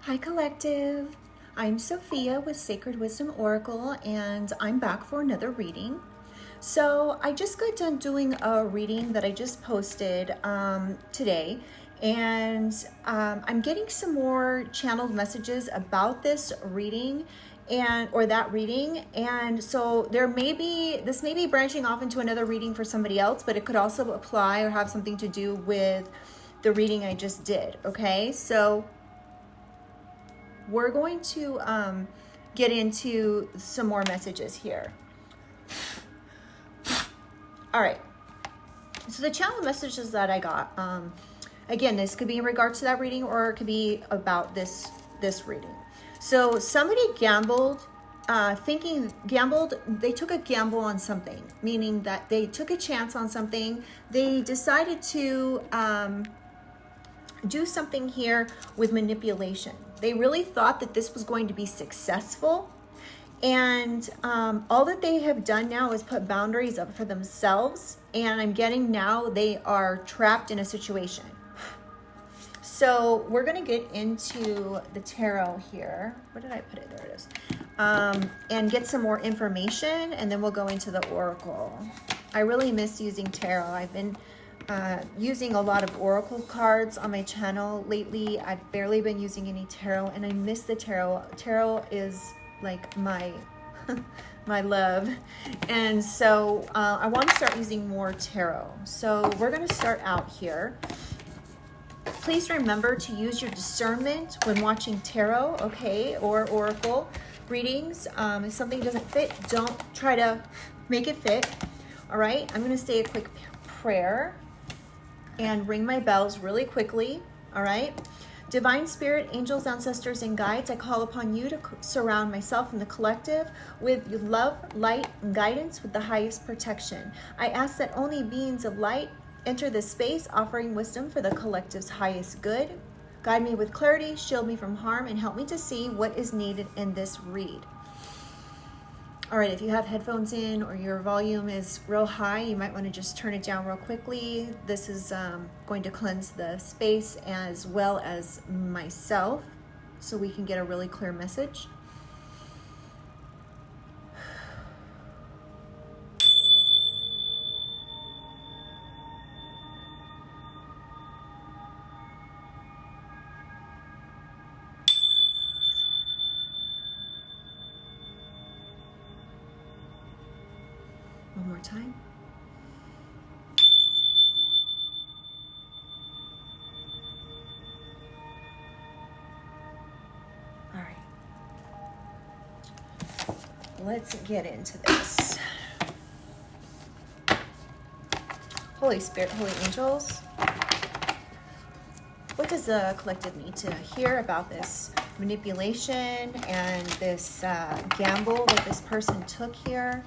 Hi Collective, I'm Sophia with Sacred Wisdom Oracle and I'm back for another reading. So I just got done doing a reading that I just posted today, and I'm getting some more channeled messages about this reading or that reading, and so this may be branching off into another reading for somebody else, but it could also apply or have something to do with the reading I just did. Okay, so we're going to get into some more messages here. All right. So the channel messages that I got, again, this could be in regards to that reading or it could be about this reading. So somebody gambled, they took a gamble on something, meaning that they took a chance on something. They decided to do something here with manipulation. They really thought that this was going to be successful. And all that they have done now is put boundaries up for themselves. And I'm getting now they are trapped in a situation. So we're going to get into the tarot here. Where did I put it? There it is. And get some more information. And then we'll go into the oracle. I really miss using tarot. I've been using a lot of oracle cards on my channel lately. I've barely been using any tarot, and I miss the tarot. Tarot is like my my love, and so I want to start using more tarot. So we're going to start out here. Please remember to use your discernment when watching tarot, okay, or oracle readings. If something doesn't fit, don't try to make it fit. All right, I'm going to say a quick prayer and ring my bells really quickly. All right. Divine Spirit, angels, ancestors, and guides, I call upon you to surround myself and the collective with love, light, and guidance with the highest protection. I ask that only beings of light enter this space, offering wisdom for the collective's highest good. Guide me with clarity, shield me from harm, and help me to see what is needed in this read. All right, if you have headphones in or your volume is real high, you might want to just turn it down real quickly. This is going to cleanse the space as well as myself so we can get a really clear message. One more time. All right. Let's get into this. Holy Spirit, Holy Angels, what does the collective need to hear about this manipulation and this gamble that this person took here?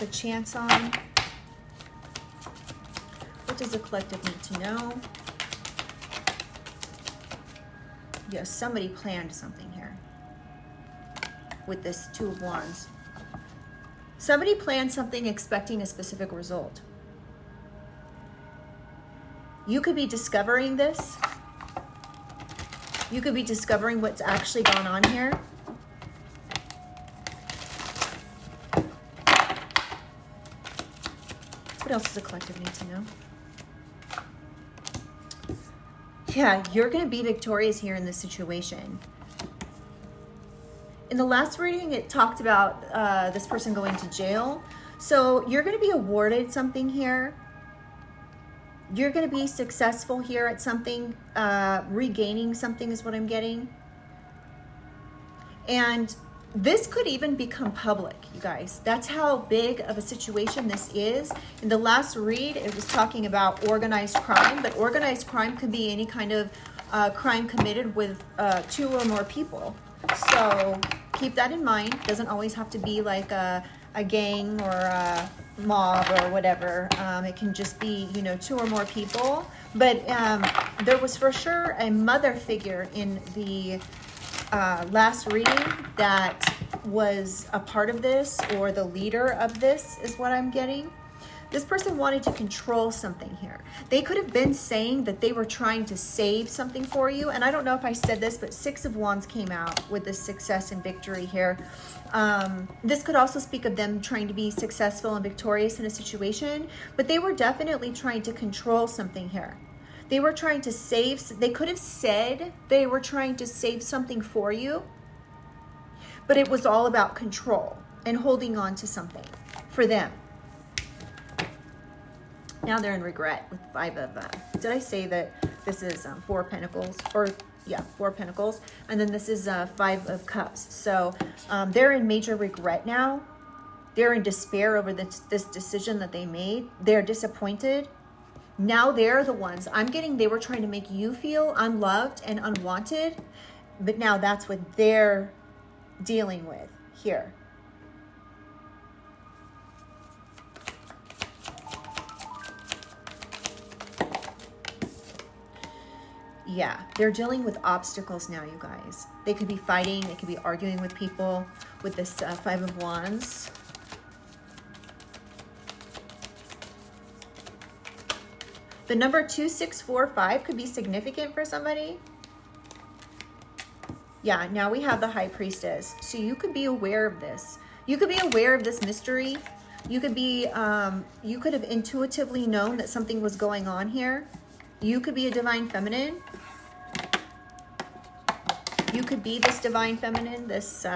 A chance on? What does the collective need to know? Yes, somebody planned something here with this Two of Wands. Somebody planned something expecting a specific result. You could be discovering this. You could be discovering what's actually gone on here. What else does the collective need to know? Yeah, you're going to be victorious here in this situation. In the last reading, it talked about this person going to jail. So you're going to be awarded something here. You're going to be successful here at something. Regaining something is what I'm getting. And this could even become public, you guys. That's how big of a situation this is. In the last read, it was talking about organized crime, but organized crime could be any kind of crime committed with 2 or more people. So keep that in mind. It doesn't always have to be like a gang or a mob or whatever. It can just be, 2 or more people. But there was for sure a mother figure in the last reading that was a part of this, or the leader of this is what I'm getting. This person wanted to control something here. They could have been saying that they were trying to save something for you. And I don't know if I said this, but Six of Wands came out with this success and victory here. This could also speak of them trying to be successful and victorious in a situation, but they were definitely trying to control something here. They were trying to save, they could have said they were trying to save something for you, but it was all about control and holding on to something for them. Now they're in regret with Five of, did I say that this is 4 of Pentacles? Or, yeah, 4 of Pentacles. And then this is 5 of Cups. So they're in major regret now. They're in despair over this decision that they made. They're disappointed. Now they're the ones, I'm getting, they were trying to make you feel unloved and unwanted. But now that's what they're dealing with here. Yeah, they're dealing with obstacles now, you guys. They could be fighting, they could be arguing with people with this 5 of Wands. The number 2645 could be significant for somebody. Yeah, now we have the High Priestess. So you could be aware of this. You could be aware of this mystery. You could be, you could have intuitively known that something was going on here. You could be a Divine Feminine. You could be this Divine Feminine, this,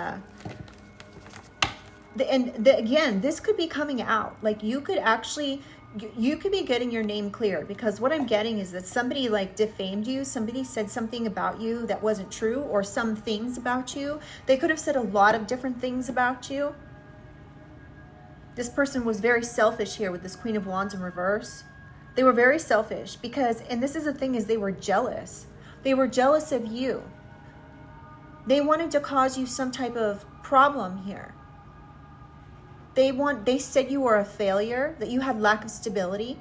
again, this could be coming out. Like you could actually, you could be getting your name cleared, because what I'm getting is that somebody like defamed you. Somebody said something about you that wasn't true, or some things about you. They could have said a lot of different things about you. This person was very selfish here with this Queen of Wands in reverse. They were very selfish because, and this is the thing, is they were jealous. They were jealous of you. They wanted to cause you some type of problem here. They said you were a failure, that you had lack of stability.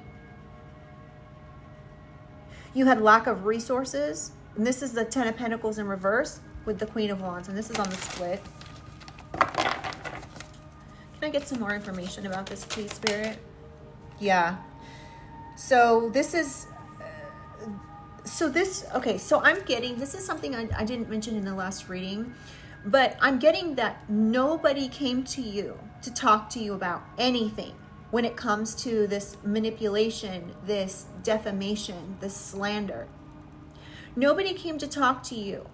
You had lack of resources. And this is the 10 of Pentacles in reverse with the Queen of Wands. And this is on the split. Can I get some more information about this, please, Spirit? Yeah. So this is, okay, so I'm getting, this is something I didn't mention in the last reading, but I'm getting that nobody came to you to talk to you about anything when it comes to this manipulation, this defamation, this slander. Nobody came to talk to you.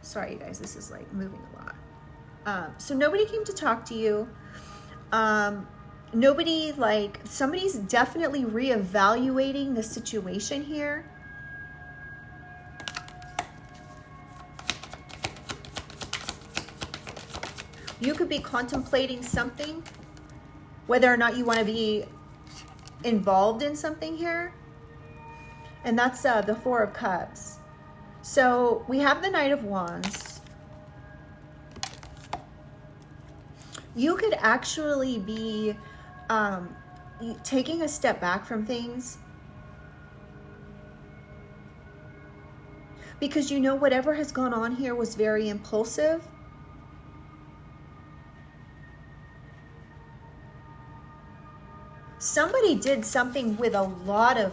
Sorry, you guys, this is like moving a lot. So nobody came to talk to you. Nobody, like, somebody's definitely reevaluating the situation here. You could be contemplating something, whether or not you want to be involved in something here. And that's the 4 of Cups. So we have the Knight of Wands. You could actually be taking a step back from things, because you know whatever has gone on here was very impulsive. Somebody did something with a lot of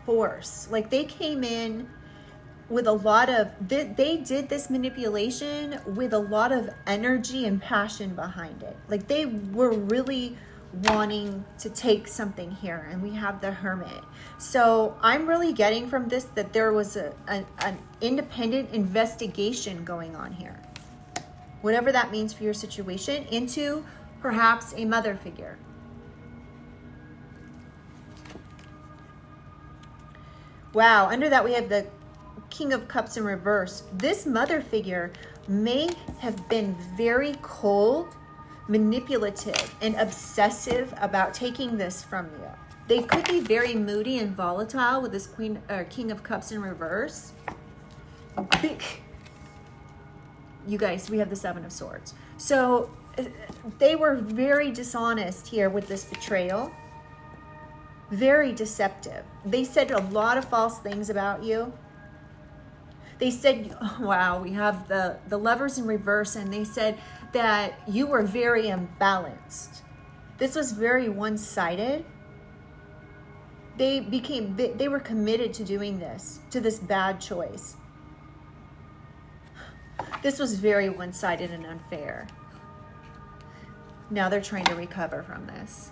force. Like they came in with a lot of, they did this manipulation with a lot of energy and passion behind it. Like they were really wanting to take something here. And we have the Hermit. So I'm really getting from this that there was an independent investigation going on here, whatever that means for your situation, into perhaps a mother figure. Wow, under that we have the King of Cups in reverse. This mother figure may have been very cold, manipulative, and obsessive about taking this from you. They could be very moody and volatile with this King of Cups in reverse. You guys, we have the 7 of Swords. So they were very dishonest here with this betrayal. Very deceptive. They said a lot of false things about you. They said, oh, wow, we have the Lovers in reverse, and they said that you were very imbalanced. This was very one-sided. they were committed to doing this, to this bad choice. This was very one-sided and unfair. Now they're trying to recover from this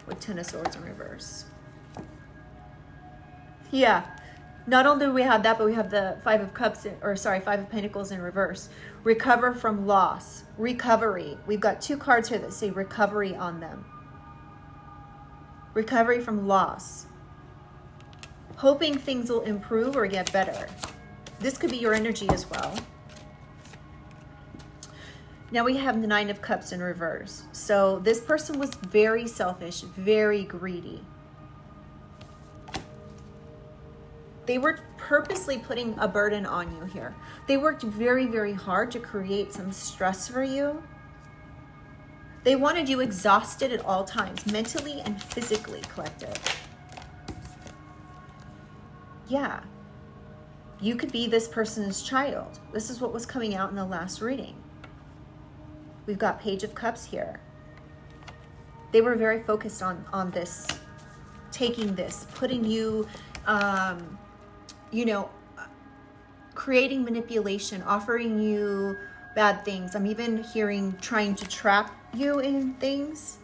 with Ten of Swords in reverse. Yeah, not only do we have that, but we have the Five of Pentacles in reverse. Recover from loss, recovery. We've got 2 cards here that say recovery on them. Recovery from loss. Hoping things will improve or get better. This could be your energy as well. Now we have the Nine of Cups in reverse. So this person was very selfish, very greedy. They were purposely putting a burden on you here. They worked very, very hard to create some stress for you. They wanted you exhausted at all times, mentally and physically, collective. Yeah. You could be this person's child. This is what was coming out in the last reading. We've got Page of Cups here. They were very focused on this, taking this, putting you, you know, creating manipulation, offering you bad things. I'm even hearing trying to trap you in things.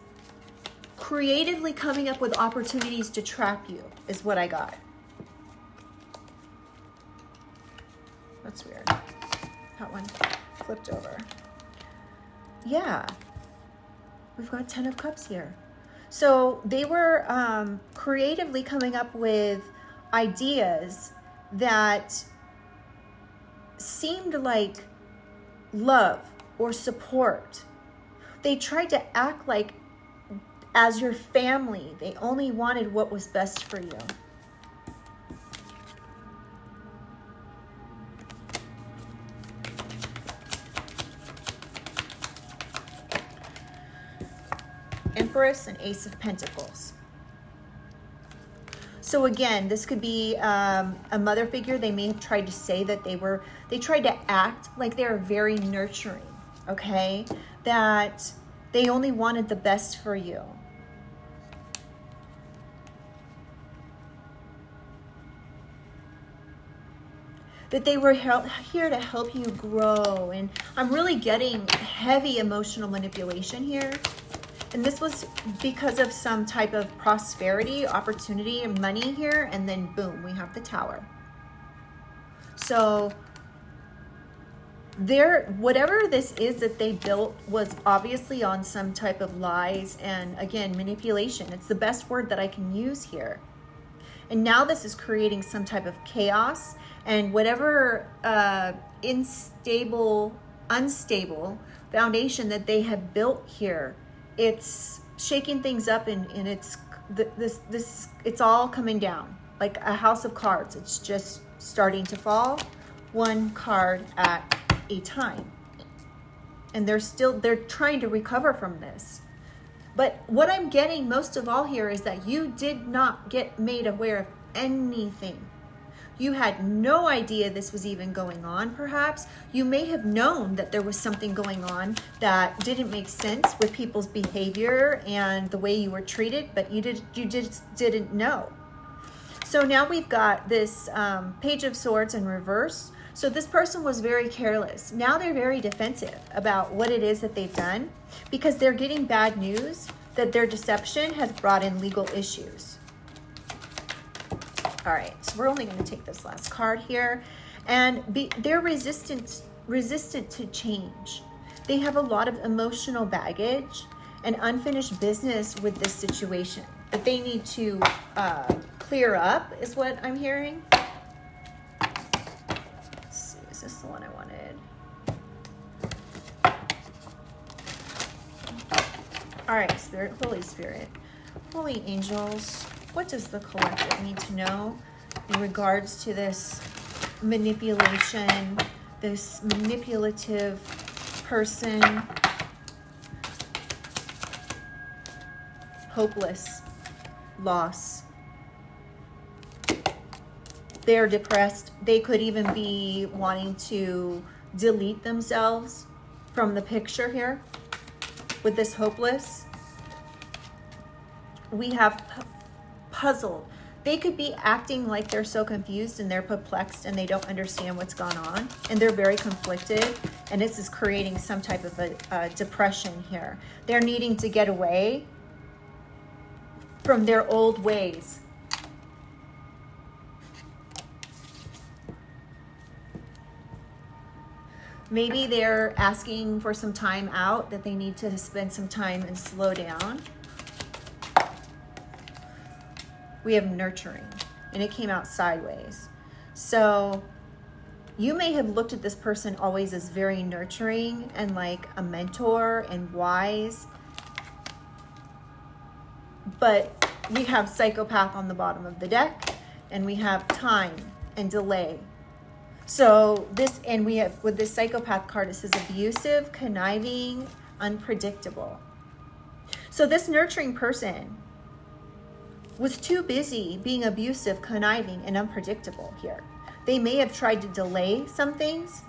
Creatively coming up with opportunities to trap you is what I got. That's weird. That one flipped over. Yeah. We've got 10 of Cups here. So they were creatively coming up with ideas that seemed like love or support. They tried to act like as your family. They only wanted what was best for you. Empress and Ace of Pentacles. So again, this could be a mother figure. They may have tried to say that they tried to act like they were very nurturing, okay? That they only wanted the best for you. That they were here to help you grow. And I'm really getting heavy emotional manipulation here. And this was because of some type of prosperity, opportunity, and money here. And then boom, we have the Tower. So whatever this is that they built was obviously on some type of lies and, again, manipulation. It's the best word that I can use here. And now this is creating some type of chaos, and whatever unstable foundation that they have built here, it's shaking things up, and it's it's all coming down like a house of cards. It's just starting to fall, one card at a time. And they're trying to recover from this. But what I'm getting most of all here is that you did not get made aware of anything. You had no idea this was even going on, perhaps. You may have known that there was something going on that didn't make sense with people's behavior and the way you were treated, but you just didn't know. So now we've got this Page of Swords in reverse. So this person was very careless. Now they're very defensive about what it is that they've done, because they're getting bad news that their deception has brought in legal issues. All right, so we're only going to take this last card here. And they're resistant to change. They have a lot of emotional baggage and unfinished business with this situation that they need to clear up, is what I'm hearing. Let's see, is this the one I wanted? All right, Spirit, Holy Angels, what does the collective need to know in regards to this manipulation, this manipulative person? Hopeless, loss. They're depressed. They could even be wanting to delete themselves from the picture here with this hopeless. We have puzzled. They could be acting like they're so confused and they're perplexed and they don't understand what's gone on, and they're very conflicted, and this is creating some type of a depression here. They're needing to get away from their old ways. Maybe they're asking for some time out, that they need to spend some time and slow down. We have nurturing, and it came out sideways. So you may have looked at this person always as very nurturing and like a mentor and wise, but we have psychopath on the bottom of the deck, and we have time and delay. So this, and we have with this psychopath card, it says abusive, conniving, unpredictable. So this nurturing person was too busy being abusive, conniving, and unpredictable here. They may have tried to delay some things,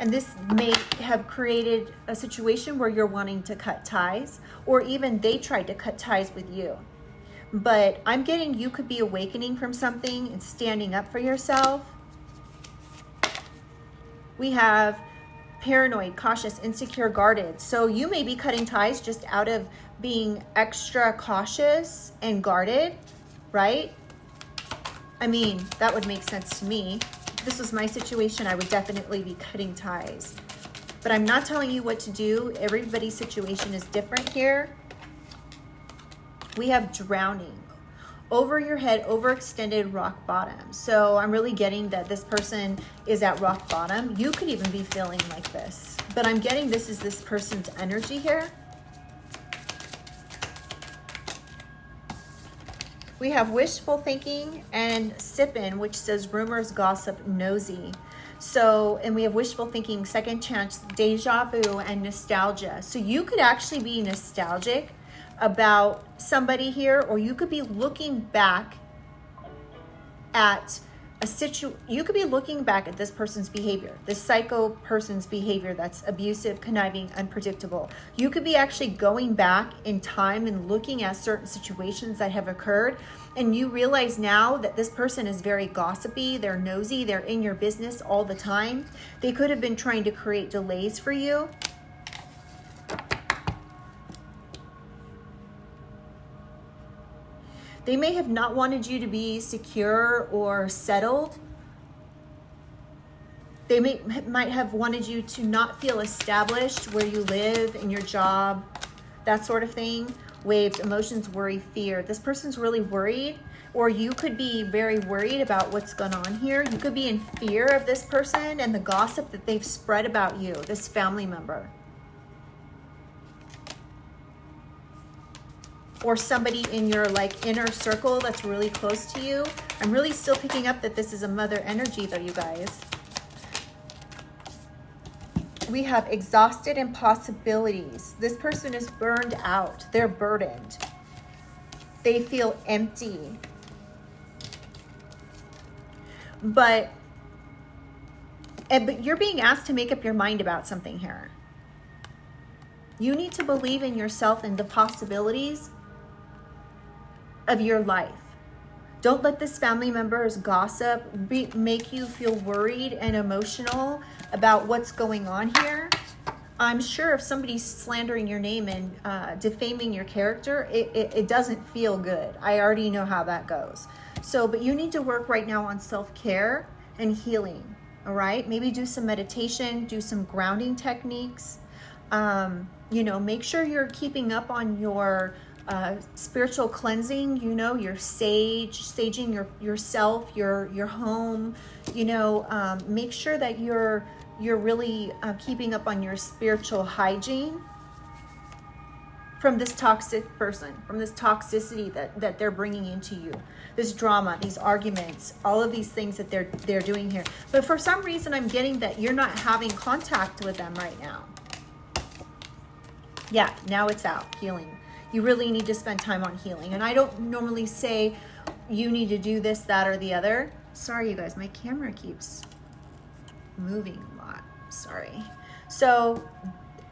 and this may have created a situation where you're wanting to cut ties, or even they tried to cut ties with you. But I'm getting you could be awakening from something and standing up for yourself. We have paranoid, cautious, insecure, guarded. So you may be cutting ties just out of being extra cautious and guarded, right? I mean, that would make sense to me. If this was my situation, I would definitely be cutting ties. But I'm not telling you what to do. Everybody's situation is different here. We have drowning. Over your head, overextended, rock bottom. So I'm really getting that this person is at rock bottom. You could even be feeling like this, but I'm getting this is this person's energy here. We have wishful thinking and sippin', which says rumors, gossip, nosy. So, and we have wishful thinking, second chance, deja vu, and nostalgia. So you could actually be nostalgic about somebody here, or you could be looking back at you could be looking back at this person's behavior, this psycho person's behavior that's abusive, conniving, unpredictable. You could be actually going back in time and looking at certain situations that have occurred, and you realize now that this person is very gossipy, they're nosy, they're in your business all the time. They could have been trying to create delays for you. They may have not wanted you to be secure or settled. They might have wanted you to not feel established where you live, in your job, that sort of thing. Waves, emotions, worry, fear. This person's really worried, or you could be very worried about what's going on here. You could be in fear of this person and the gossip that they've spread about you, this family member. Or somebody in your like inner circle that's really close to you. I'm really still picking up that this is a mother energy though, you guys. We have exhausted impossibilities. This person is burned out. They're burdened. They feel empty. But you're being asked to make up your mind about something here. You need to believe in yourself and the possibilities of your life. Don't let this family member's gossip make you feel worried and emotional about what's going on here. I'm sure if somebody's slandering your name and defaming your character, it doesn't feel good. I already know how that goes. So, but you need to work right now on self-care and healing, all right? Maybe do some meditation, do some grounding techniques. You know, make sure you're keeping up on your spiritual cleansing, you know, your saging yourself, your home, you know, make sure that you're really keeping up on your spiritual hygiene from this toxic person, from this toxicity that they're bringing into you, this drama, these arguments, all of these things that they're doing here. But for some reason, I'm getting that you're not having contact with them right now. Yeah, now it's out, healing. You really need to spend time on healing. And I don't normally say you need to do this, that, or the other. Sorry, you guys, my camera keeps moving a lot. Sorry. So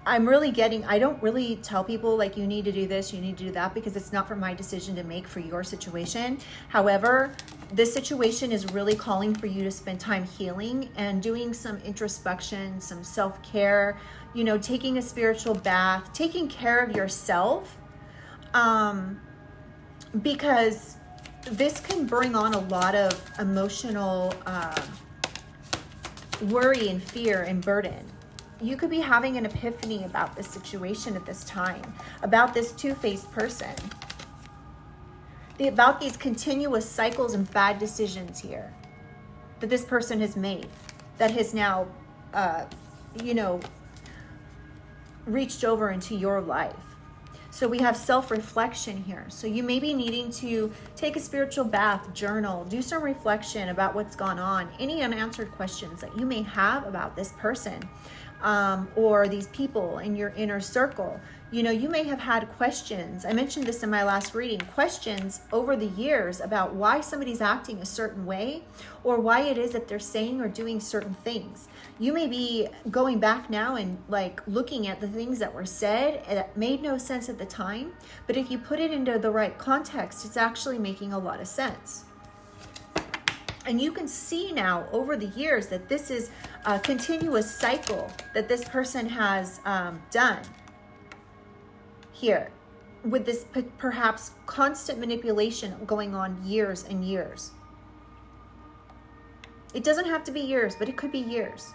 I'm really getting, I don't really tell people like you need to do this, you need to do that, because it's not for my decision to make for your situation. However, this situation is really calling for you to spend time healing and doing some introspection, some self-care, you know, taking a spiritual bath, taking care of yourself, because this can bring on a lot of emotional worry and fear and burden. You could be having an epiphany about this situation at this time, about this two-faced person, about these continuous cycles and bad decisions here that this person has made, that has now, you know, reached over into your life. So we have self-reflection here. So you may be needing to take a spiritual bath, journal, do some reflection about what's gone on, any unanswered questions that you may have about this person, or these people in your inner circle. You know, you may have had questions. I mentioned this in my last reading, questions over the years about why somebody's acting a certain way, or why it is that they're saying or doing certain things. You may be going back now and like looking at the things that were said that made no sense at the time, but if you put it into the right context, it's actually making a lot of sense. And you can see now over the years that this is a continuous cycle that this person has done here, with this perhaps constant manipulation going on years and years. It doesn't have to be years, but it could be years.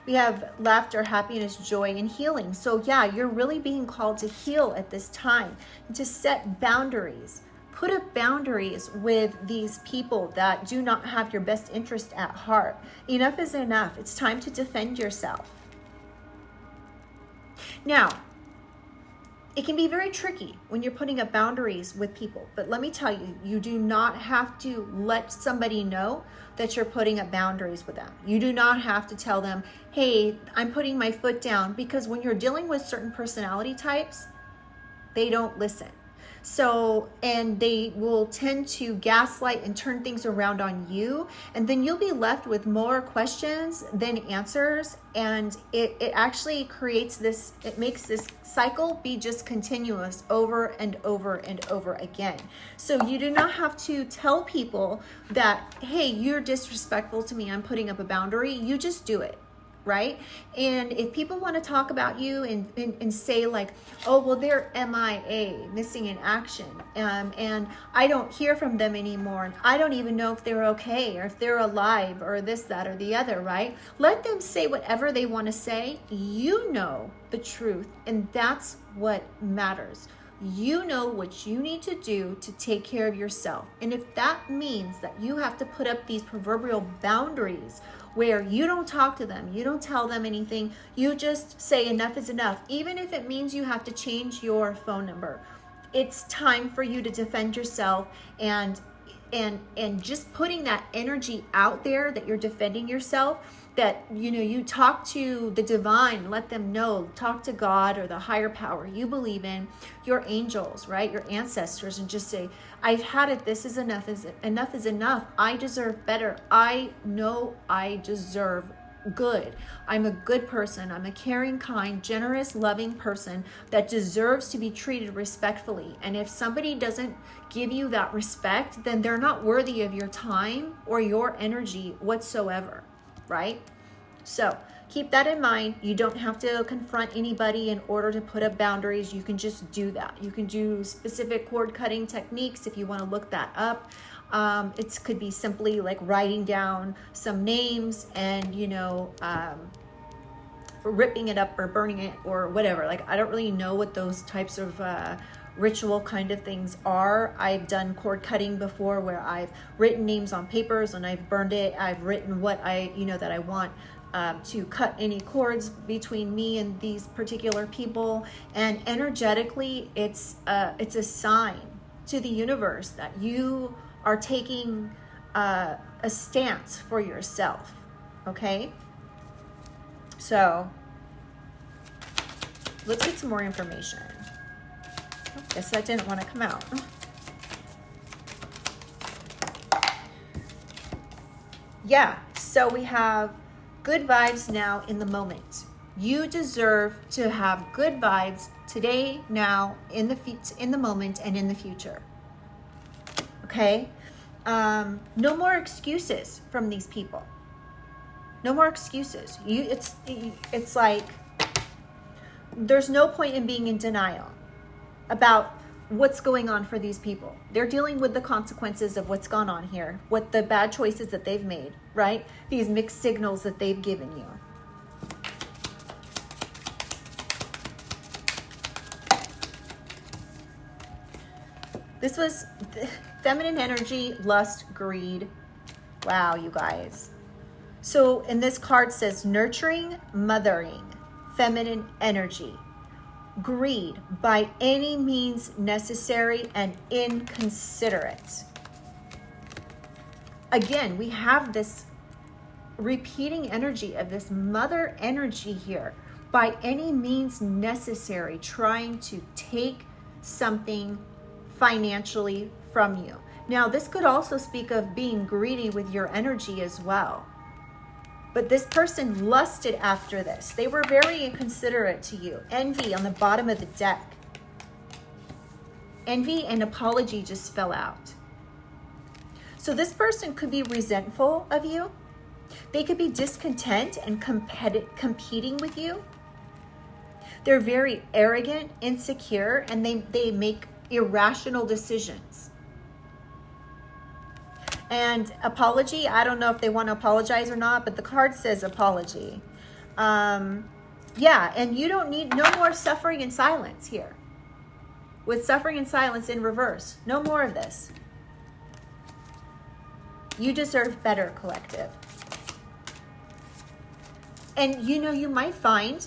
We have laughter, happiness, joy, and healing. So yeah, you're really being called to heal at this time, and to set boundaries. Put up boundaries with these people that do not have your best interest at heart. Enough is enough. It's time to defend yourself. Now, it can be very tricky when you're putting up boundaries with people, but let me tell you, you do not have to let somebody know that you're putting up boundaries with them. You do not have to tell them, hey, I'm putting my foot down, because when you're dealing with certain personality types, they don't listen. So, and they will tend to gaslight and turn things around on you. And then you'll be left with more questions than answers. And it actually creates this, it makes this cycle be just continuous over and over and over again. So you do not have to tell people that, hey, you're disrespectful to me, I'm putting up a boundary. You just do it. Right? And if people want to talk about you and say like, oh, well, they're MIA, missing in action, and I don't hear from them anymore, and I don't even know if they're okay or if they're alive or this, that, or the other, right? Let them say whatever they want to say. You know the truth, and that's what matters. You know what you need to do to take care of yourself. And if that means that you have to put up these proverbial boundaries where you don't talk to them, you don't tell them anything, you just say enough is enough, even if it means you have to change your phone number. It's time for you to defend yourself, and just putting that energy out there that you're defending yourself, that, you know, you talk to the divine, let them know, talk to God or the higher power you believe in, your angels, right, your ancestors, and just say, I've had it, this is enough, enough is enough, I deserve better, I know I deserve good, I'm a good person, I'm a caring, kind, generous, loving person that deserves to be treated respectfully. And if somebody doesn't give you that respect, then they're not worthy of your time or your energy whatsoever. Right? So keep that in mind. You don't have to confront anybody in order to put up boundaries. You can just do that. You can do specific cord cutting techniques if you want to look that up. It could be simply like writing down some names and, you know, ripping it up or burning it or whatever. Like, I don't really know what those types of ritual kind of things are. I've done cord cutting before where I've written names on papers and I've burned it. I've written what I, you know, that I want to cut any cords between me and these particular people. And energetically, it's a sign to the universe that you are taking a stance for yourself. Okay? So let's get some more information. Guess that didn't want to come out. Yeah, so we have good vibes now in the moment. You deserve to have good vibes today, now, in the moment, and in the future. Okay? No more excuses from these people. No more excuses. It's like there's no point in being in denial about what's going on for these people. They're dealing with the consequences of what's gone on here, what the bad choices that they've made, right? These mixed signals that they've given you. This was feminine energy, lust, greed. Wow, you guys. So, and this card says nurturing, mothering, feminine energy, greed, by any means necessary and inconsiderate. Again, we have this repeating energy of this mother energy here. By any means necessary, trying to take something financially from you. Now, this could also speak of being greedy with your energy as well. But this person lusted after this. They were very inconsiderate to you. Envy on the bottom of the deck. Envy and apology just fell out. So this person could be resentful of you. They could be discontent and competing with you. They're very arrogant, insecure, and they make irrational decisions. And apology, I don't know if they want to apologize or not, but the card says apology. Yeah, and you don't need no more suffering in silence here. With suffering in silence in reverse. No more of this. You deserve better, collective. And you might find,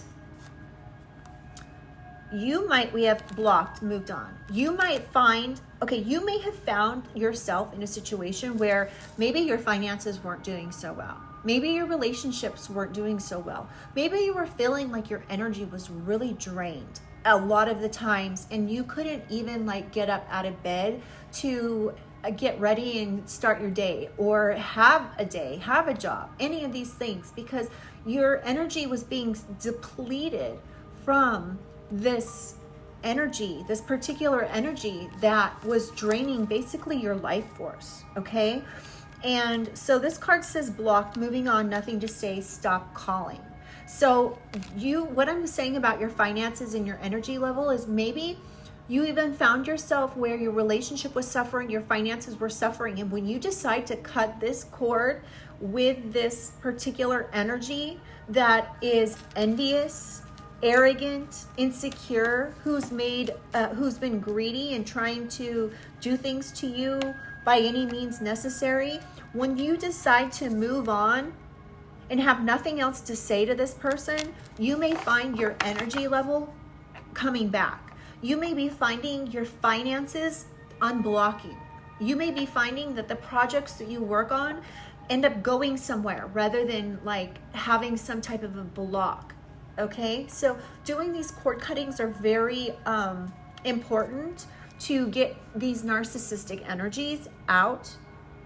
we have blocked, moved on. You might find, okay, you may have found yourself in a situation where maybe your finances weren't doing so well. Maybe your relationships weren't doing so well. Maybe you were feeling like your energy was really drained a lot of the times, and you couldn't even get up out of bed to get ready and start your day, or have a job, any of these things, because your energy was being depleted from this energy, this particular energy that was draining basically your life force, okay? And so this card says blocked, moving on, nothing to say, stop calling. So what I'm saying about your finances and your energy level is maybe you even found yourself where your relationship was suffering, your finances were suffering, and when you decide to cut this cord with this particular energy that is envious, arrogant, insecure, who's been greedy and trying to do things to you by any means necessary, when you decide to move on and have nothing else to say to this person, you may find your energy level coming back. You may be finding your finances unblocking. You may be finding that the projects that you work on end up going somewhere rather than having some type of a block. Okay, so doing these cord cuttings are very important to get these narcissistic energies out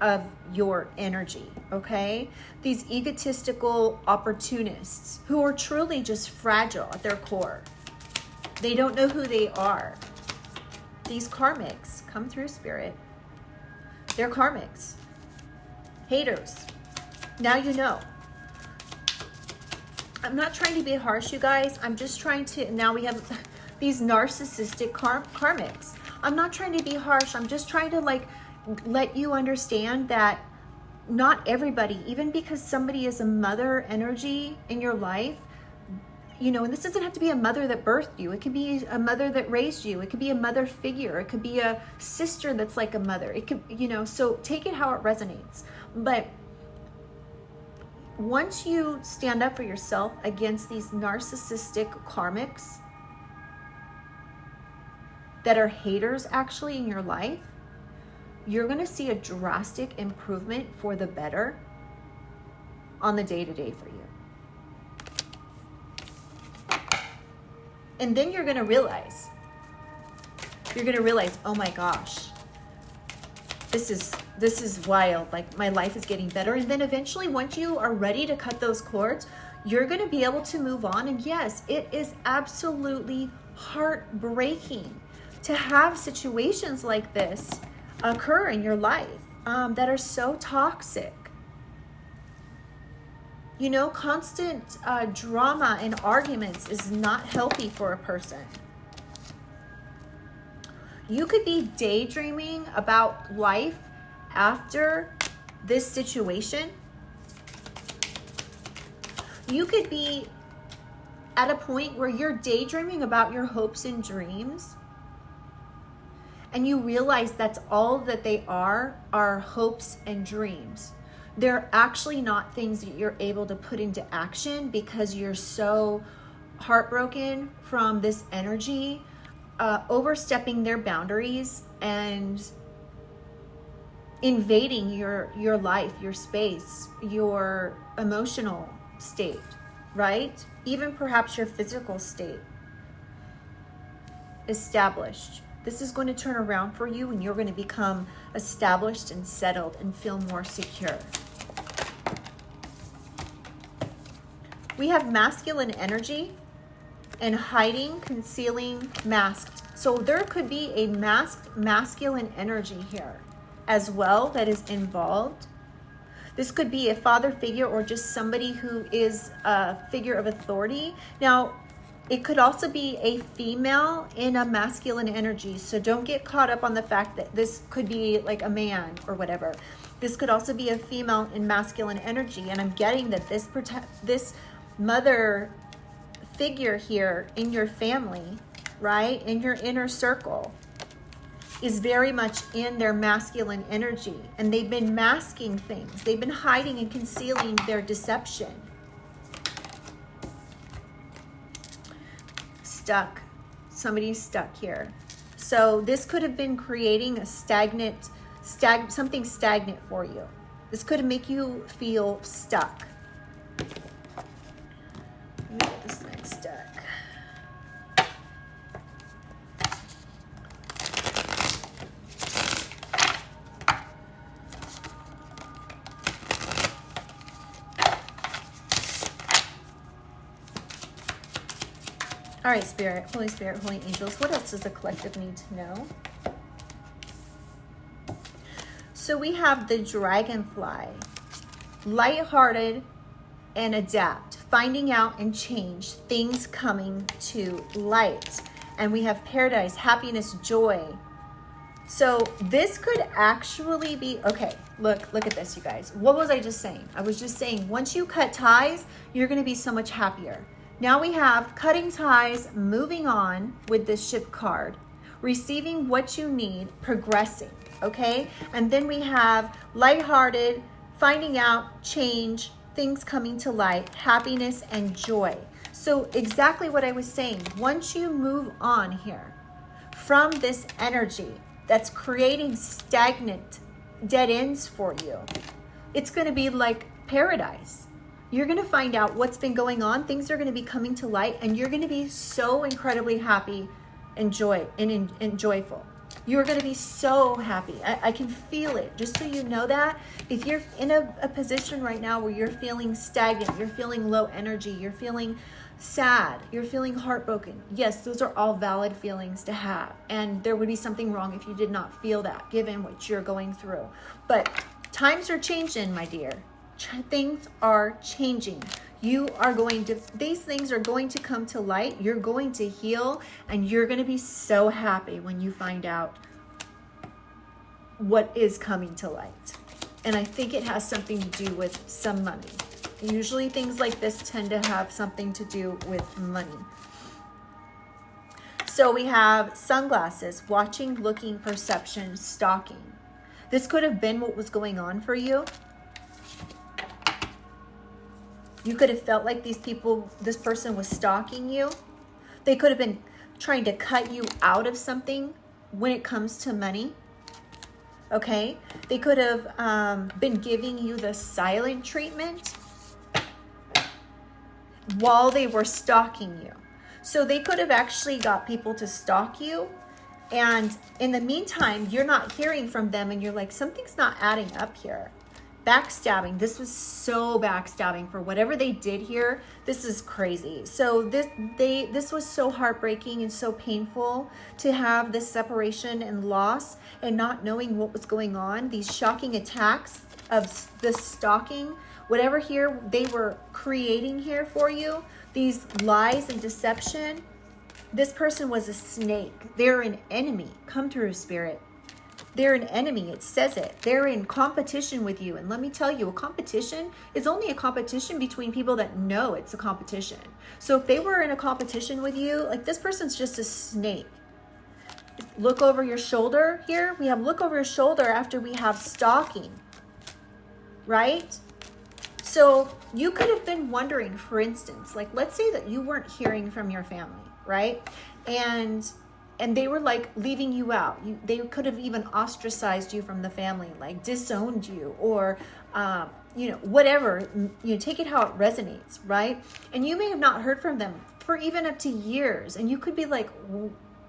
of your energy, okay? These egotistical opportunists who are truly just fragile at their core. They don't know who they are. These karmics come through, spirit. They're karmics. Haters. Now you know. I'm not trying to be harsh, you guys. I'm just trying to, now we have these narcissistic karmics. I'm not trying to be harsh. I'm just trying to let you understand that not everybody, even because somebody is a mother energy in your life, and this doesn't have to be a mother that birthed you. It could be a mother that raised you. It could be a mother figure. It could be a sister that's like a mother. It could, so take it how it resonates. But once you stand up for yourself against these narcissistic karmics that are haters actually in your life, you're going to see a drastic improvement for the better on the day-to-day for you. And then you're going to realize, oh my gosh, this is wild. My life is getting better. And then eventually, once you are ready to cut those cords, You're going to be able to move on. And yes, it is absolutely heartbreaking to have situations like this occur in your life that are so toxic. You know, constant drama and arguments is not healthy for a person. You could be daydreaming about life after this situation. You could be at a point where you're daydreaming about your hopes and dreams, and you realize that's all that they are hopes and dreams. They're actually not things that you're able to put into action because you're so heartbroken from this energy, overstepping their boundaries and invading your life, your space, your emotional state, right? Even perhaps your physical state. Established. This is going to turn around for you, and you're going to become established and settled and feel more secure. We have masculine energy and hiding, concealing, masked. So there could be a masked masculine energy here as well that is involved. This could be a father figure or just somebody who is a figure of authority. Now, it could also be a female in a masculine energy. So don't get caught up on the fact that this could be like a man or whatever. This could also be a female in masculine energy. And I'm getting that this mother figure here in your family, right, in your inner circle, is very much in their masculine energy. And they've been masking things. They've been hiding and concealing their deception. Stuck. Somebody's stuck here. So this could have been creating a something stagnant for you. This could make you feel stuck. Let me get this next deck. All right, Spirit, Holy Angels, what else does the collective need to know? So we have the dragonfly, lighthearted and adapt, finding out and change, things coming to light. And we have paradise, happiness, joy. So this could actually be, okay, look at this, you guys. What was I just saying? I was just saying, once you cut ties, you're going to be so much happier. Now we have cutting ties, moving on with this ship card, receiving what you need, progressing, okay? And then we have lighthearted, finding out, change, things coming to light, happiness and joy. So exactly what I was saying, once you move on here from this energy that's creating stagnant dead ends for you, it's going to be like paradise. You're going to find out what's been going on. Things are going to be coming to light, and you're going to be so incredibly happy and joyful. You're going to be so happy. I can feel it. Just so you know that. If you're in a position right now where you're feeling stagnant, you're feeling low energy, you're feeling sad, you're feeling heartbroken. Yes, those are all valid feelings to have. And there would be something wrong if you did not feel that, given what you're going through. But times are changing, my dear. Things are changing. These things are going to come to light. You're going to heal, and you're going to be so happy when you find out what is coming to light. And I think it has something to do with some money. Usually things like this tend to have something to do with money. So we have sunglasses, watching, looking, perception, stalking. This could have been what was going on for you. You could have felt like this person was stalking you. They could have been trying to cut you out of something when it comes to money. Okay? They could have been giving you the silent treatment while they were stalking you. So they could have actually got people to stalk you. And in the meantime, you're not hearing from them, and you're like, something's not adding up here. Backstabbing. This was so backstabbing for whatever they did here. This is crazy. So this was so heartbreaking and so painful to have this separation and loss and not knowing what was going on. These shocking attacks of the stalking, whatever here they were creating here for you, these lies and deception. This person was a snake. They're an enemy. Come through, Spirit. They're an enemy. It says it. They're in competition with you. And let me tell you, a competition is only a competition between people that know it's a competition. So if they were in a competition with you, like this person's just a snake. Look over your shoulder here. We have look over your shoulder after we have stalking, right? So you could have been wondering, for instance, like let's say that you weren't hearing from your family, right? And they were like leaving you out. They could have even ostracized you from the family, like disowned you, or whatever. Take it how it resonates, right? And you may have not heard from them for even up to years, and you could be like,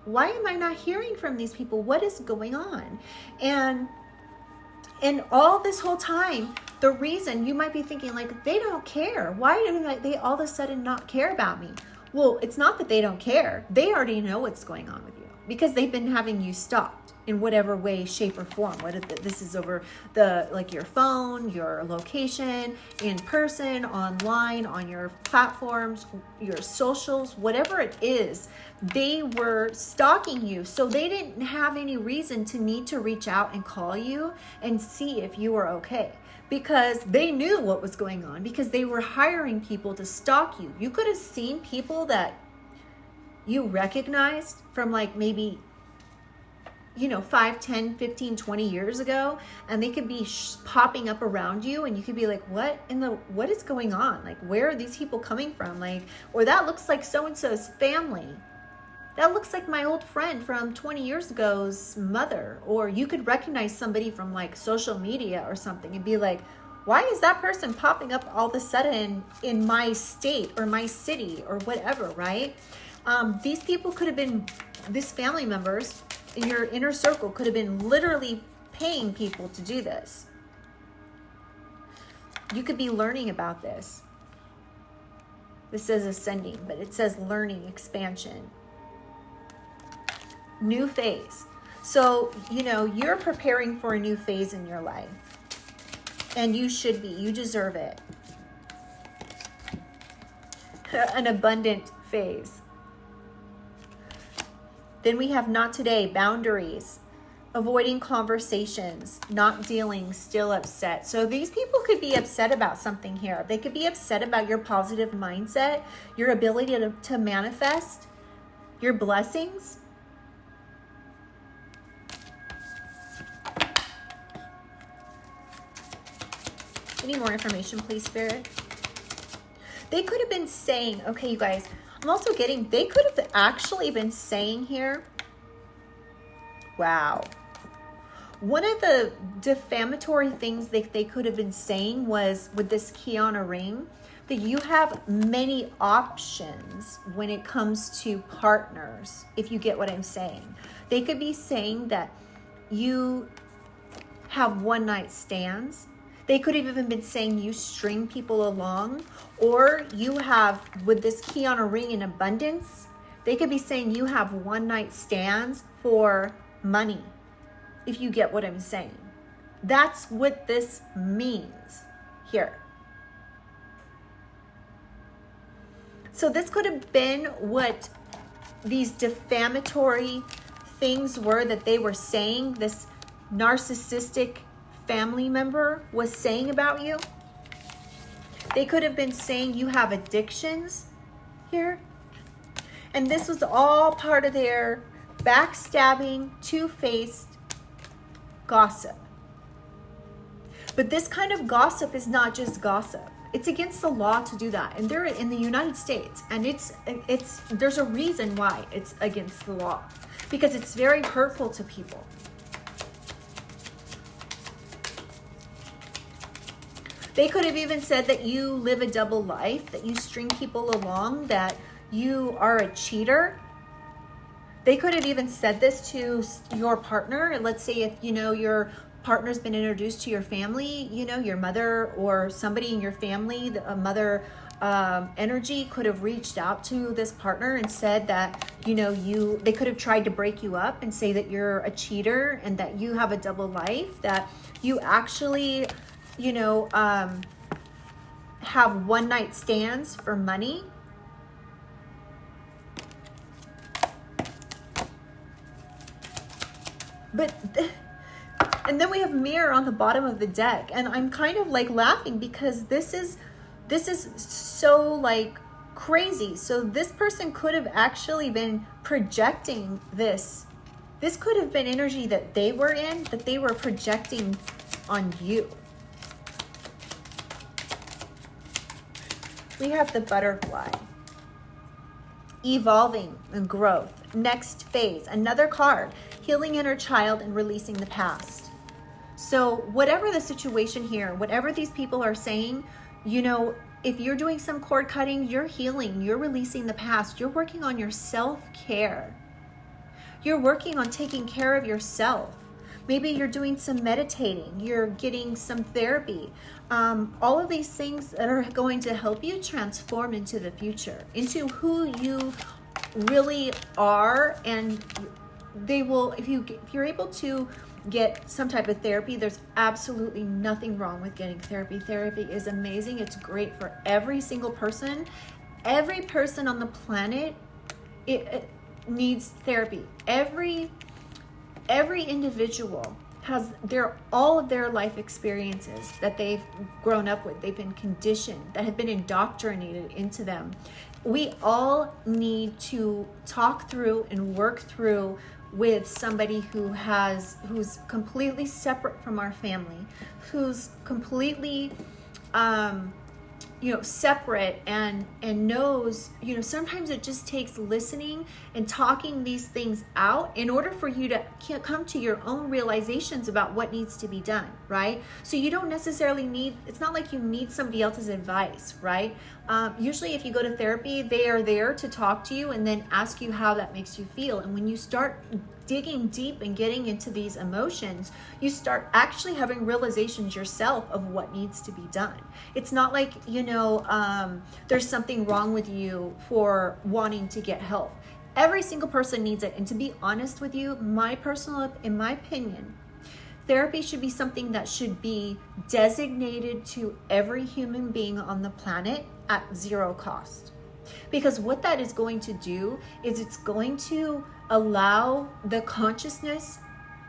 why am I not hearing from these people? What is going on? And all this whole time, the reason you might be thinking like, they don't care. Why do they all of a sudden not care about me? Well, it's not that they don't care. They already know what's going on with you because they've been having you stalked in whatever way, shape, or form. This is over your phone, your location, in person, online, on your platforms, your socials, whatever it is. They were stalking you, so they didn't have any reason to need to reach out and call you and see if you were okay. Because they knew what was going on, because they were hiring people to stalk you. You could have seen people that you recognized from like maybe, 5, 10, 15, 20 years ago, and they could be popping up around you, and you could be like, what is going on? Like, where are these people coming from? Like, or that looks like so-and-so's family. That looks like my old friend from 20 years ago's mother. Or you could recognize somebody from like social media or something and be like, why is that person popping up all of a sudden in my state or my city or whatever, right? These people could have been, these family members in your inner circle could have been literally paying people to do this. You could be learning about this. This says ascending, but it says learning, expansion. New phase. So, you're preparing for a new phase in your life. And you should be. You deserve it. An abundant phase. Then we have not today, boundaries. Avoiding conversations, not dealing, still upset. So these people could be upset about something here. They could be upset about your positive mindset, your ability to manifest, your blessings. Any more information, please, Spirit? They could have been saying, okay, you guys, I'm also getting, they could have actually been saying here, wow. One of the defamatory things that they could have been saying was, with this key on a ring, that you have many options when it comes to partners, if you get what I'm saying. They could be saying that you have one-night stands. They could have even been saying you string people along, or you have, with this key on a ring in abundance, they could be saying you have one-night stands for money, if you get what I'm saying. That's what this means here. So this could have been what these defamatory things were that they were saying, this narcissistic family member was saying about you. They could have been saying you have addictions here. And this was all part of their backstabbing, two-faced gossip. But this kind of gossip is not just gossip. It's against the law to do that. And they're in the United States. And there's a reason why it's against the law. Because it's very hurtful to people. They could have even said that you live a double life, that you string people along, that you are a cheater. They could have even said this to your partner. Let's say if, your partner's been introduced to your family, you know, your mother or somebody in your family, a mother energy could have reached out to this partner and said that, you know, they could have tried to break you up and say that you're a cheater and that you have a double life, that you actually, you know, have one night stands for money. And then we have mirror on the bottom of the deck, and I'm kind of like laughing because this is so like crazy. So this person could have actually been projecting this. This could have been energy that they were in, that they were projecting on you. We have the butterfly. Evolving and growth. Next phase. Another card. Healing inner child and releasing the past. So whatever the situation here, whatever these people are saying, you know, if you're doing some cord cutting, you're healing, you're releasing the past, you're working on your self-care. You're working on taking care of yourself. Maybe you're doing some meditating, you're getting some therapy. All of these things that are going to help you transform into the future, into who you really are. And they will, if you're able to get some type of therapy, there's absolutely nothing wrong with getting therapy. Therapy is amazing. It's great for every single person. Every person on the planet, it needs therapy. Every individual has all of their life experiences that they've grown up with, they've been conditioned, that have been indoctrinated into them. We all need to talk through and work through with somebody who's completely separate from our family, who's completely separate and knows, sometimes it just takes listening and talking these things out in order for you to come to your own realizations about what needs to be done, right? So you don't necessarily it's not like you need somebody else's advice, right? Usually if you go to therapy, they are there to talk to you and then ask you how that makes you feel. And when you start digging deep and getting into these emotions, you start actually having realizations yourself of what needs to be done. It's not like, there's something wrong with you for wanting to get help. Every single person needs it. And to be honest with you, in my opinion, therapy should be something that should be designated to every human being on the planet at zero cost. Because what that is going to do is it's going to allow the consciousness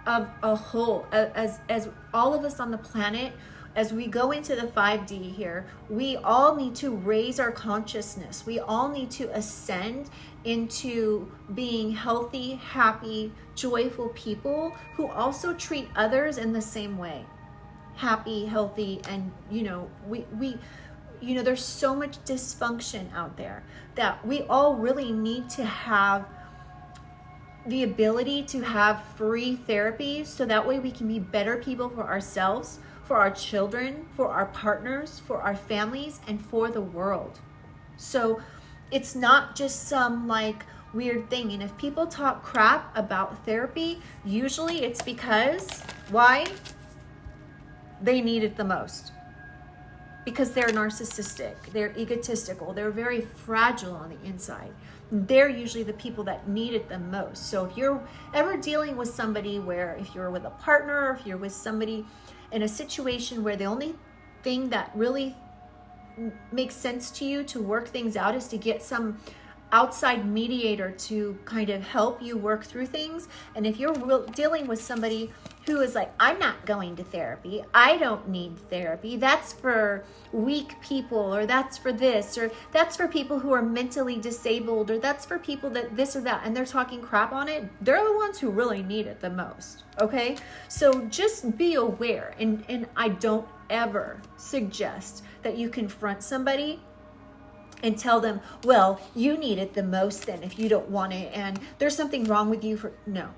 of a whole, as all of us on the planet, as we go into the 5D here, we all need to raise our consciousness. We all need to ascend into being healthy, happy, joyful people who also treat others in the same way. Happy, healthy, and there's so much dysfunction out there that we all really need to have the ability to have free therapy, so that way we can be better people for ourselves, for our children, for our partners, for our families, and for the world. So it's not just some like weird thing. And if people talk crap about therapy, usually it's because, why? They need it the most. Because they're narcissistic, they're egotistical, they're very fragile on the inside. They're usually the people that need it the most. So if you're ever dealing with somebody if you're with a partner, or if you're with somebody in a situation where the only thing that really makes sense to you to work things out is to get some outside mediator to kind of help you work through things. And if you're dealing with somebody who is like, I'm not going to therapy, I don't need therapy, that's for weak people, or that's for this, or that's for people who are mentally disabled, or that's for people that this or that, and they're talking crap on it, they're the ones who really need it the most, okay? So just be aware, and I don't ever suggest that you confront somebody and tell them, well, you need it the most then if you don't want it, and there's something wrong with you no.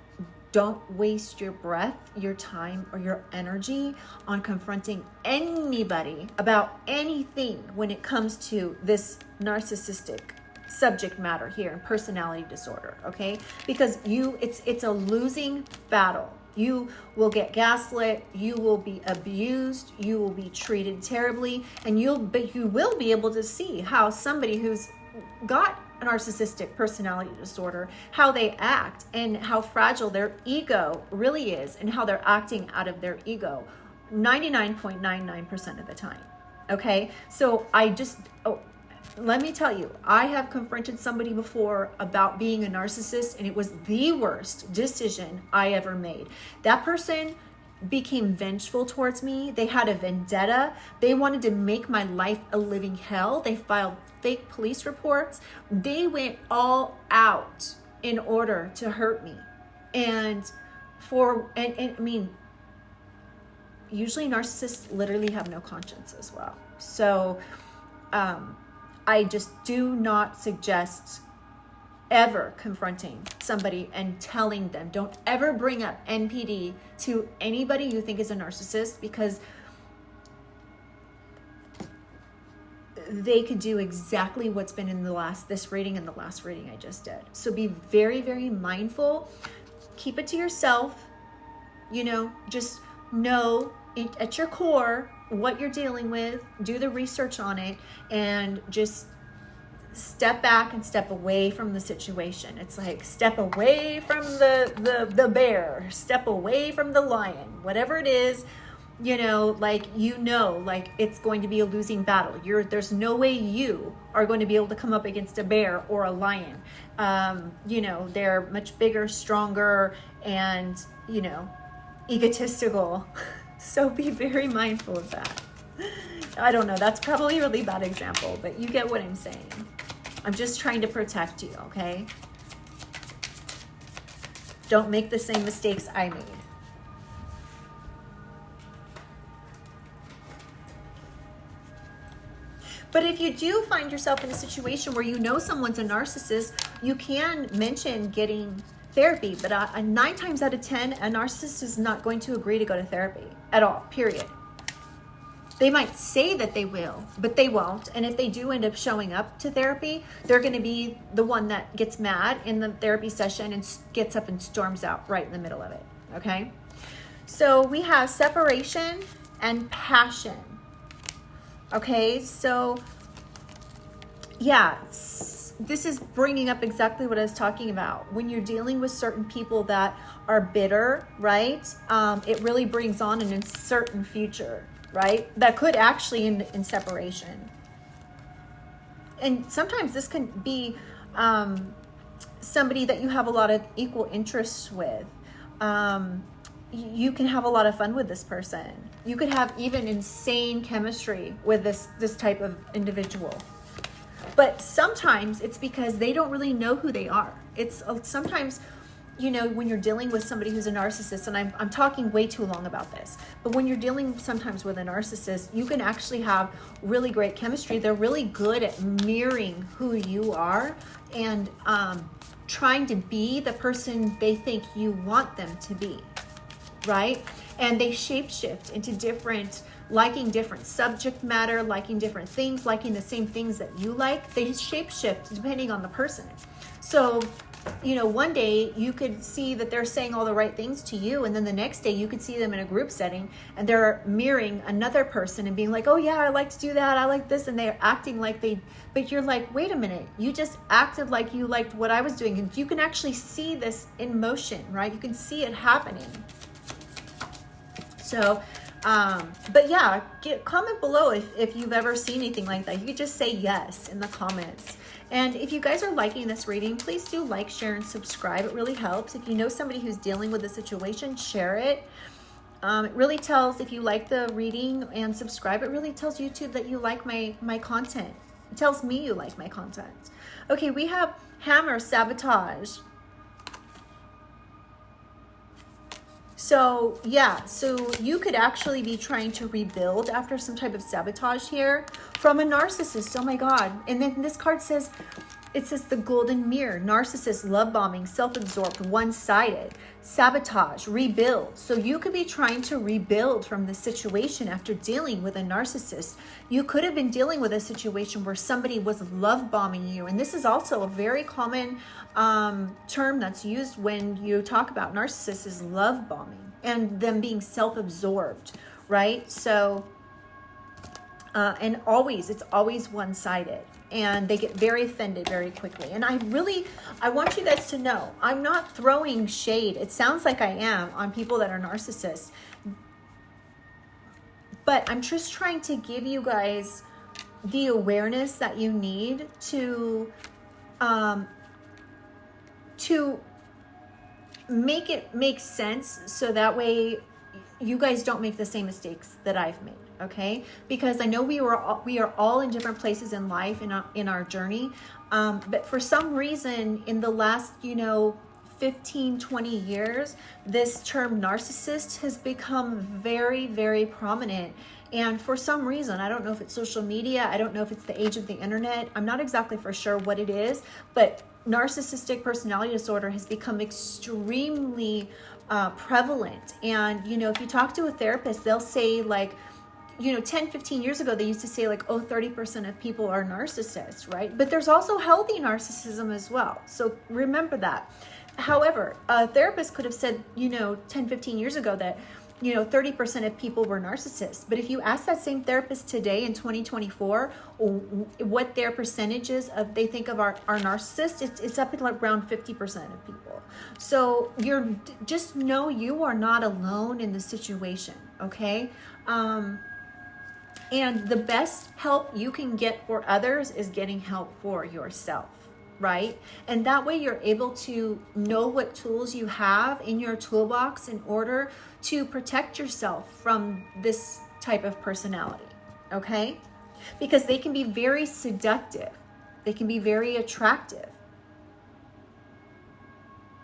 Don't waste your breath, your time, or your energy on confronting anybody about anything when it comes to this narcissistic subject matter here and personality disorder, okay? Because it's a losing battle. You will get gaslit, you will be abused, you will be treated terribly, and you will be able to see how somebody who's got a narcissistic personality disorder, how they act and how fragile their ego really is, and how they're acting out of their ego 99.99% of the time. Okay, so let me tell you, I have confronted somebody before about being a narcissist, and it was the worst decision I ever made. That person became vengeful towards me. They had a vendetta. They wanted to make my life a living hell. They filed fake police reports. They went all out in order to hurt me. And I mean, usually narcissists literally have no conscience as well. So I just do not suggest ever confronting somebody and telling them, don't ever bring up NPD to anybody you think is a narcissist, because they could do exactly what's been in this reading and the last reading I just did. So be very, very mindful. Keep it to yourself. Just know at your core what you're dealing with. Do the research on it, and just step back and step away from the situation. It's like step away from the bear, step away from the lion, whatever it is. Like it's going to be a losing battle. There's no way you are going to be able to come up against a bear or a lion. They're much bigger, stronger, and egotistical. So be very mindful of that. I don't know, that's probably a really bad example, but you get what I'm saying. I'm just trying to protect you, okay? Don't make the same mistakes I made. But if you do find yourself in a situation where someone's a narcissist, you can mention getting therapy. But 9 times out of 10, a narcissist is not going to agree to go to therapy at all, period. They might say that they will, but they won't. And if they do end up showing up to therapy, they're going to be the one that gets mad in the therapy session and gets up and storms out right in the middle of it, okay? So we have separation and passion. Okay, so yeah, this is bringing up exactly what I was talking about. When you're dealing with certain people that are bitter, right? It really brings on an uncertain future, right? That could actually end in separation. And sometimes this can be somebody that you have a lot of equal interests with. You can have a lot of fun with this person. You could have even insane chemistry with this type of individual. But sometimes it's because they don't really know who they are. It's sometimes, when you're dealing with somebody who's a narcissist, and I'm talking way too long about this, but when you're dealing sometimes with a narcissist, you can actually have really great chemistry. They're really good at mirroring who you are and trying to be the person they think you want them to be. Right? And they shapeshift into liking different subject matter, liking different things, liking the same things that you like. They shapeshift depending on the person. So, one day you could see that they're saying all the right things to you, and then the next day you could see them in a group setting and they're mirroring another person and being like, oh yeah, I like to do that, I like this, and they're acting like but you're like, wait a minute, you just acted like you liked what I was doing. And you can actually see this in motion, right? You can see it happening. So, but yeah, comment below if you've ever seen anything like that. You could just say yes in the comments. And if you guys are liking this reading, please do like, share, and subscribe. It really helps. If you know somebody who's dealing with a situation, share it. It really tells, if you like the reading and subscribe, it really tells YouTube that you like my content. It tells me you like my content. Okay, we have hammer, sabotage. So yeah, so you could actually be trying to rebuild after some type of sabotage here from a narcissist. Oh my God. And then this card says, it says the golden mirror, narcissist, love bombing, self-absorbed, one-sided, sabotage, rebuild. So you could be trying to rebuild from the situation after dealing with a narcissist. You could have been dealing with a situation where somebody was love bombing you. And this is also a very common term that's used when you talk about narcissists, is love bombing. and them being self-absorbed, right? So, and it's always one-sided, and they get very offended very quickly. And I want you guys to know, I'm not throwing shade. It sounds like I am on people that are narcissists, but I'm just trying to give you guys the awareness that you need to make it make sense, so that way you guys don't make the same mistakes that I've made, okay? Because I know we are all in different places in life, in our journey, but for some reason in the last 15, 20 years, this term narcissist has become very, very prominent. And for some reason, I don't know if it's social media, I don't know if it's the age of the internet, I'm not exactly for sure what it is, but narcissistic personality disorder has become extremely prevalent. And, if you talk to a therapist, they'll say 10, 15 years ago, they used to say 30% of people are narcissists, right? But there's also healthy narcissism as well. So remember that. However, a therapist could have said, 10, 15 years ago that, 30% of people were narcissists. But if you ask that same therapist today in 2024, what their percentages they think of are narcissists, it's up at around 50% of people. So just know you are not alone in the situation, okay? And the best help you can get for others is getting help for yourself, right? And that way you're able to know what tools you have in your toolbox in order to protect yourself from this type of personality, okay? Because they can be very seductive. They can be very attractive.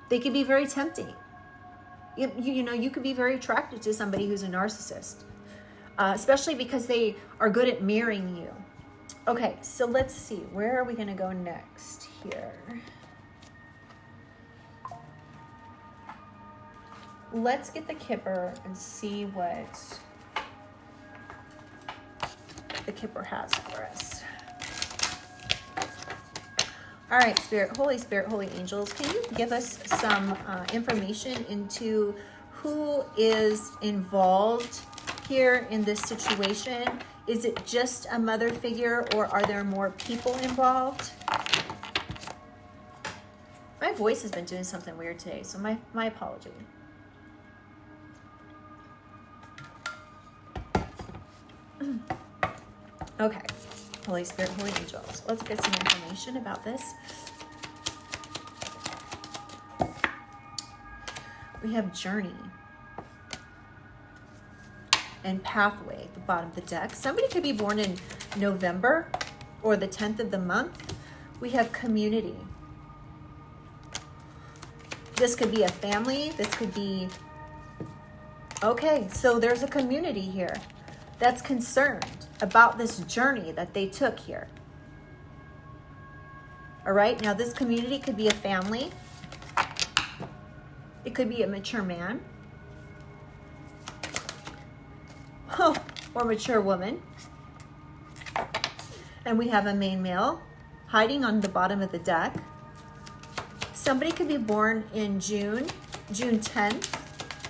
They can be very tempting. You could be very attracted to somebody who's a narcissist, especially because they are good at mirroring you. Okay, so let's see. Where are we going to go next here? Let's get the Kipper and see what the Kipper has for us. All right, Holy Spirit, Holy Angels, can you give us some information into who is involved here in this situation? Is it just a mother figure, or are there more people involved? My voice has been doing something weird today, so my apology. Okay, Holy Spirit, Holy Angels, let's get some information about this. We have journey and pathway at the bottom of the deck. Somebody could be born in November or the 10th of the month. We have community. This could be a family. This could be... Okay, so there's a community here that's concerned about this journey that they took here. All right, now this community could be a family. It could be a mature man. Or mature woman. And we have a main male hiding on the bottom of the deck. Somebody could be born in June 10th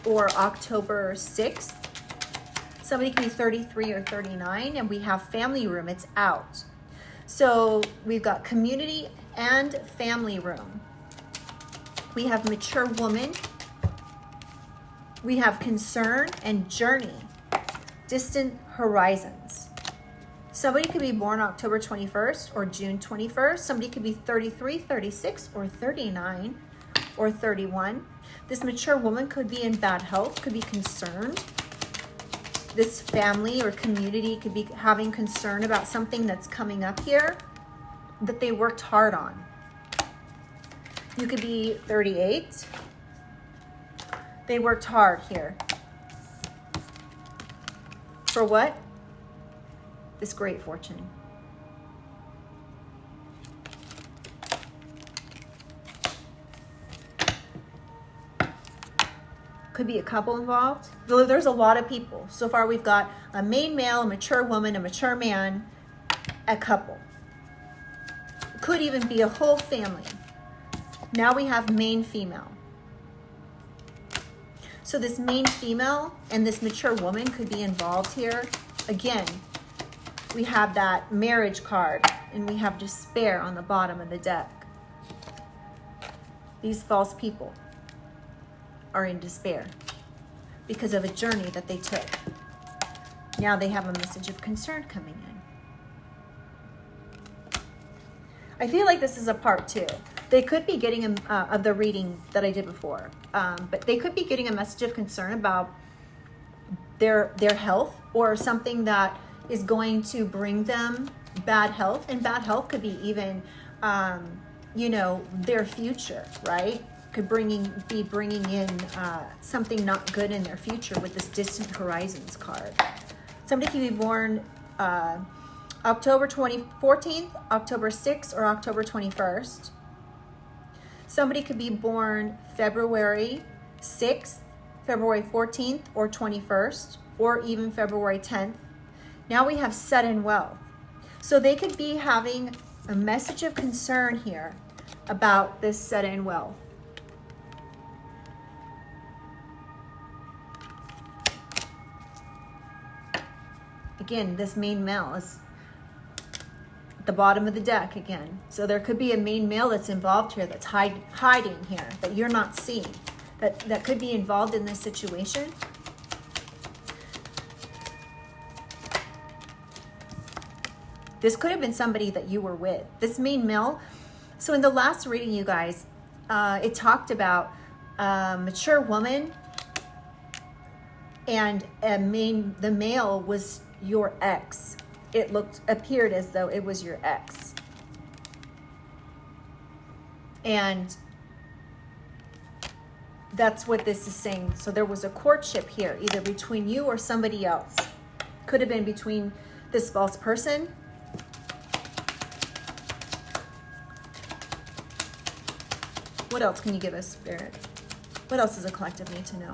or October 6th. Somebody could be 33 or 39, and we have family room. It's out. So we've got community and family room. We have mature woman. We have concern and journey. Distant horizons. Somebody could be born October 21st or June 21st. Somebody could be 33, 36, or 39, or 31. This mature woman could be in bad health, could be concerned. This family or community could be having concern about something that's coming up here that they worked hard on. You could be 38. They worked hard here. For what? This great fortune. Could be a couple involved. There's a lot of people. So far we've got a main male, a mature woman, a mature man, a couple. Could even be a whole family. Now we have main female. So this main female and this mature woman could be involved here. Again, we have that marriage card and we have despair on the bottom of the deck. These false people are in despair because of a journey that they took. Now they have a message of concern coming in. I feel like this is a part 2. They could be getting of the reading that I did before, but they could be getting a message of concern about their health, or something that is going to bring them bad health. And bad health could be even, you know, their future, right? Could be bringing in something not good in their future with this distant horizons card. Somebody can be born October 14th, October 6th, or October 21st. Somebody could be born February 6th, February 14th, or 21st, or even February 10th. Now we have sudden wealth. So they could be having a message of concern here about this sudden wealth. Again, this main male is at the bottom of the deck again. So there could be a main male that's involved here, that's hiding here, that you're not seeing, that could be involved in this situation. This could have been somebody that you were with. This main male. So in the last reading, you guys, it talked about a mature woman, and the male was your ex. It appeared as though it was your ex. And that's what this is saying. So there was a courtship here, either between you or somebody else. Could have been between this false person. What else can you give us, Spirit? What else does a collective need to know?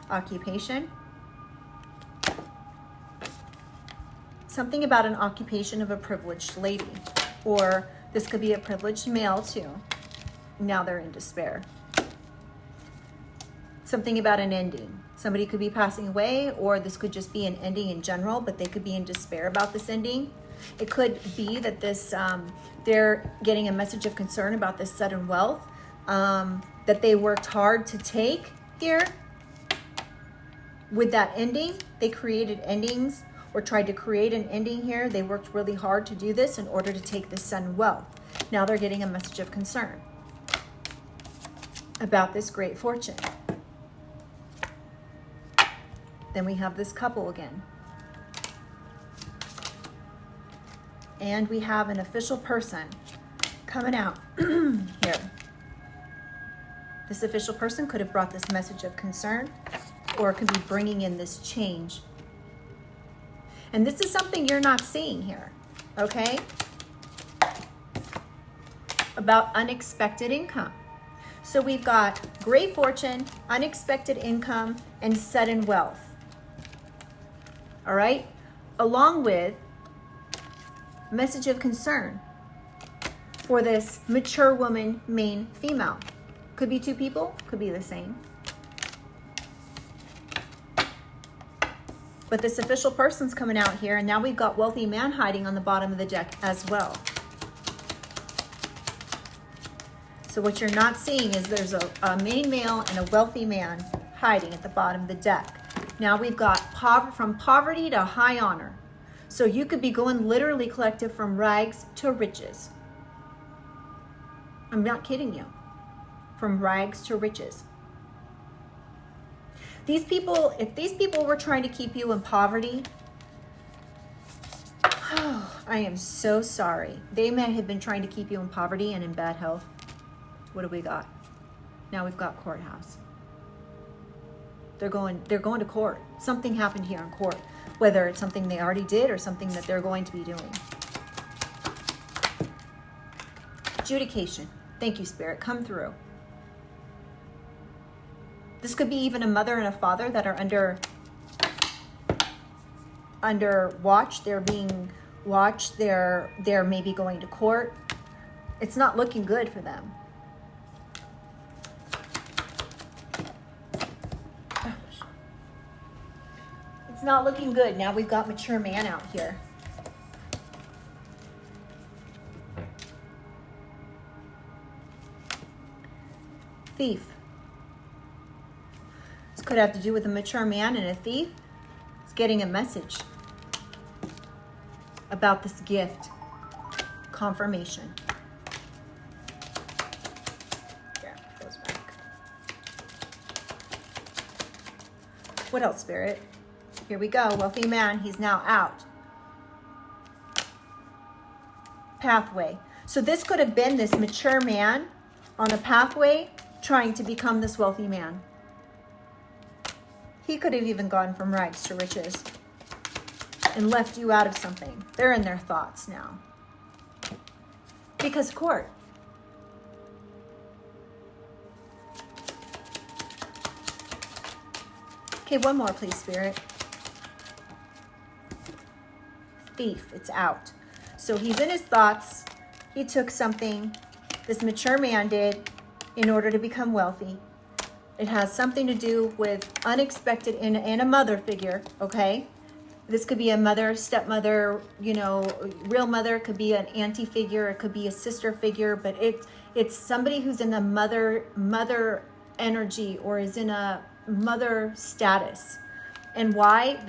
Occupation. Something about an occupation of a privileged lady. Or this could be a privileged male too. Now they're in despair. Something about an ending. Somebody could be passing away, or this could just be an ending in general, but they could be in despair about this ending. It could be that this they're getting a message of concern about this sudden wealth that they worked hard to take here. With that ending, they created endings, or tried to create an ending here. They worked really hard to do this in order to take this sudden wealth. Now they're getting a message of concern about this great fortune. Then we have this couple again. And we have an official person coming out here. This official person could have brought this message of concern, or it could be bringing in this change. And this is something you're not seeing here, okay? About unexpected income. So we've got great fortune, unexpected income, and sudden wealth. All right? Along with message of concern for this mature woman, main female. Could be two people, could be the same. But this official person's coming out here, and now we've got wealthy man hiding on the bottom of the deck as well. So what you're not seeing is there's a main male and a wealthy man hiding at the bottom of the deck. Now we've got from poverty to high honor. So you could be going literally, collective, from rags to riches. I'm not kidding you. From rags to riches. These people, if these people were trying to keep you in poverty, I am so sorry. They may have been trying to keep you in poverty and in bad health. What do we got? Now we've got courthouse. They're going to court. Something happened here in court. Whether it's something they already did or something that they're going to be doing. Adjudication. Thank you, Spirit. Come through. This could be even a mother and a father that are under watch. They're being watched. They're maybe going to court. It's not looking good for them. It's not looking good. Now we've got mature man out here. Thief. This could have to do with a mature man and a thief. It's getting a message about this gift. Confirmation. Yeah, goes back. What else, Spirit? Here we go. Wealthy man. He's now out. Pathway. So this could have been this mature man on a pathway trying to become this wealthy man. He could have even gone from rags to riches and left you out of something. They're in their thoughts now. Because court. Okay, one more, please, Spirit. Thief, it's out. So he's in his thoughts. He took something this mature man did in order to become wealthy. It has something to do with unexpected in a mother figure, okay? This could be a mother, stepmother, you know, real mother. It could be an auntie figure. It could be a sister figure. But it's somebody who's in the mother energy or is in a mother status. And why?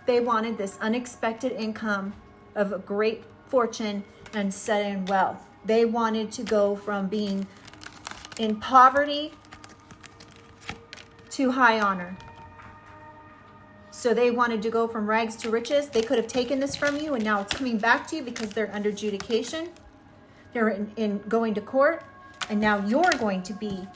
They wanted this unexpected income of a great fortune and sudden wealth. They wanted to go from being in poverty to high honor. So they wanted to go from rags to riches. They could have taken this from you and now it's coming back to you because they're under adjudication. They're in going to court and now you're going to be,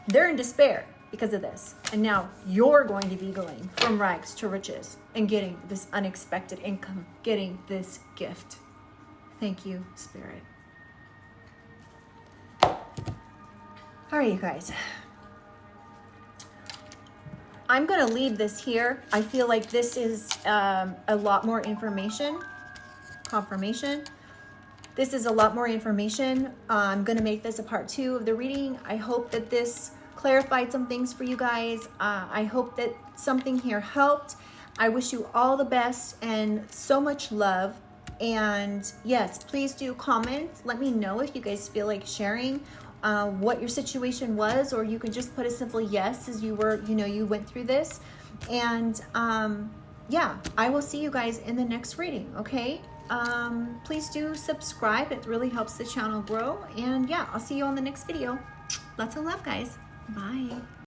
they're in despair because of this. And now you're going to be going from rags to riches and getting this unexpected income, getting this gift. Thank you, Spirit. All right, you guys. I'm going to leave this here. I feel like this is a lot more information. Confirmation. This is a lot more information. I'm going to make this a part 2 of the reading. I hope that this clarified some things for you guys. I hope that something here helped. I wish you all the best and so much love. And yes, please do comment. Let me know if you guys feel like sharing what your situation was, or you can just put a simple yes as you were, you went through this. And yeah, I will see you guys in the next reading. Okay. Please do subscribe. It really helps the channel grow. And yeah, I'll see you on the next video. Lots of love, guys. Bye.